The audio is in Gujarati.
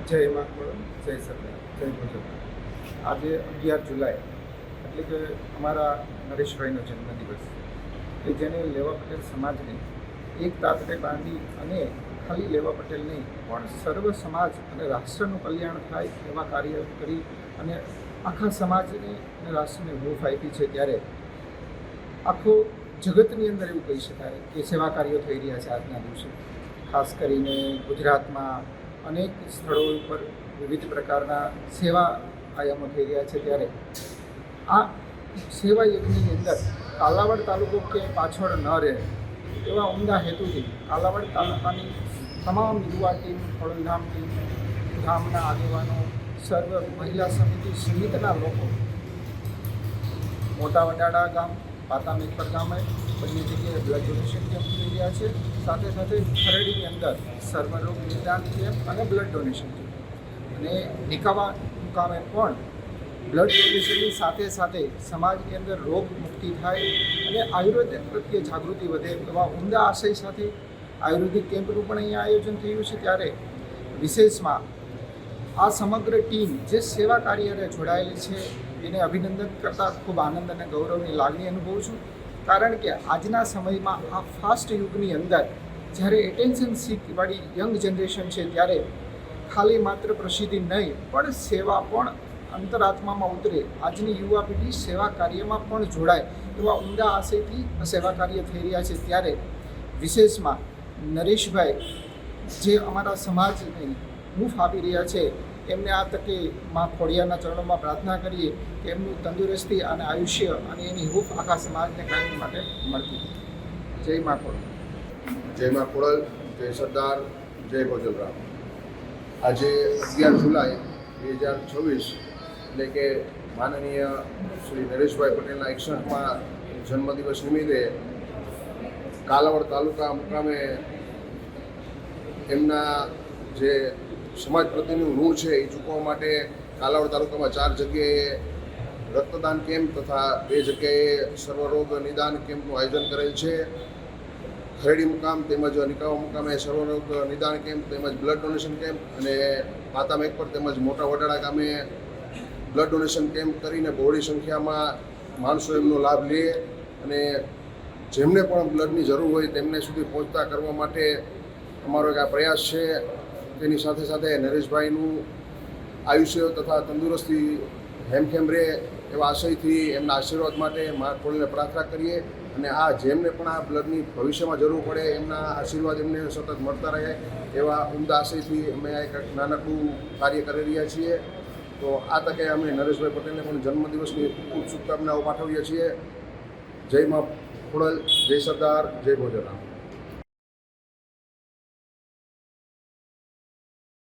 જય માખોળ, જય સરદાર, જય ભોજન. આજે 11 જુલાઈ એટલે કે અમારા નરેશભાઈનો જન્મદિવસ કે જેને લેવા પટેલ સમાજને એક તાતરે બાંધી અને ખાલી લેવા પટેલ નહીં પણ સર્વ સમાજ અને રાષ્ટ્રનું કલ્યાણ થાય એવા કાર્ય કરી અને આખા સમાજને અને રાષ્ટ્રને હૂંફ આપી છે. ત્યારે આખો જગતની અંદર એવું કહી શકાય કે સેવા કાર્યો થઈ રહ્યા છે આજના દિવસે. ખાસ કરીને ગુજરાતમાં અનેક સ્થળો ઉપર વિવિધ પ્રકારના સેવા આયામો થઈ રહ્યા છે. ત્યારે આ સેવા યજ્ઞની અંદર કાલાવાડ તાલુકો કે પાછળ ન રહે એવા ઉમદા હેતુથી કાલાવાડ તાલુકાની તમામ યુવા ટીમ, ખોડલધામ ટીમ, ગામના આગેવાનો, સર્વ મહિલા સમિતિ સહિતના લોકો મોટા વડાડા ગામ, પાતામેકપર ગામે બંને જગ્યાએ બ્લડ ડોનેશન કેમ્પ થઈ રહ્યા છે. સાથે સાથે ખરડીની અંદર સર્વરોગ નિદાન કેમ્પ અને બ્લડ ડોનેશન કેમ્પ અને નિકાવા મુકામે પણ બ્લડ ડોનેશનની સાથે સાથે સમાજની અંદર રોગ મુક્તિ થાય અને આયુર્વેદ પ્રત્યે જાગૃતિ વધે એવા ઉમદા આશય સાથે આયુર્વેદિક કેમ્પનું પણ અહીંયા આયોજન થયું છે. ત્યારે વિશેષમાં આ સમગ્ર ટીમ જે સેવા કાર્યને જોડાયેલી છે એને અભિનંદન કરતાં ખૂબ આનંદ અને ગૌરવની લાગણી અનુભવું છું. કારણ કે આજના સમયમાં આ ફાસ્ટ યુગની અંદર જ્યારે એટેન્શન સીકવાળી યંગ જનરેશન છે ત્યારે ખાલી માત્ર પ્રસિદ્ધિ નહીં પણ સેવા પણ અંતરાત્મામાં ઉતરે. આજની યુવા પેઢી સેવા કાર્યમાં પણ જોડાય એવા ઉમદા આશયથી સેવા કાર્ય થઈ રહ્યા છે. ત્યારે વિશેષમાં નરેશભાઈ જે અમારા સમાજને હૂંફ આપી રહ્યા છે એમને આ તકે માં ખોડિયારના ચરણોમાં પ્રાર્થના કરીએ કે એમનું તંદુરસ્તી અને આયુષ્ય અને એની હૂંફ આખા સમાજને કાયમ માટે મળતી. જય માખોળ. જય માખોળ, જય સરદાર, જય ભોજનરામ. આજે 11 જુલાઈ 2026 એટલે કે માનનીય શ્રી નરેશભાઈ પટેલના 61મા જન્મદિવસ નિમિત્તે કાલાવાડ તાલુકા મુકામે એમના જે સમાજ પ્રત્યેનું ઋણ છે એ ચૂકવવા માટે કાલાવાડ તાલુકામાં 4 જગ્યાએ રક્તદાન કેમ્પ તથા 2 જગ્યાએ સર્વરોગ નિદાન કેમ્પનું આયોજન કરેલ છે. ખરડી મુકામ તેમજ નિકાવા મુકામે સર્વરોગ નિદાન કેમ્પ તેમજ બ્લડ ડોનેશન કેમ્પ અને પાતામેકપર તેમજ મોટા વડાળા ગામે બ્લડ ડોનેશન કેમ્પ કરીને બહોળી સંખ્યામાં માણસો એમનો લાભ લે અને જેમને પણ બ્લડની જરૂર હોય તેમને સુધી પહોંચતા કરવા માટે અમારો એક આ પ્રયાસ છે. તેની સાથે સાથે નરેશભાઈનું આયુષ્ય તથા તંદુરસ્તી હેમખેમ રહે એવા આશયથી એમના આશીર્વાદ માટે મા ખોડીને પ્રાર્થના કરીએ અને આ જેમને પણ આ બ્લડની ભવિષ્યમાં જરૂર પડે એમના આશીર્વાદ એમને સતત મળતા રહે એવા ઉમદા આશયથી અમે આ એક નાનકડું કાર્ય કરી રહ્યા છીએ. તો આ તકે અમે નરેશભાઈ પટેલને પણ જન્મદિવસની ખૂબ શુભકામનાઓ પાઠવીએ છીએ. જય મા ખોડલ, જય સરદાર, જય ભોજનરામ.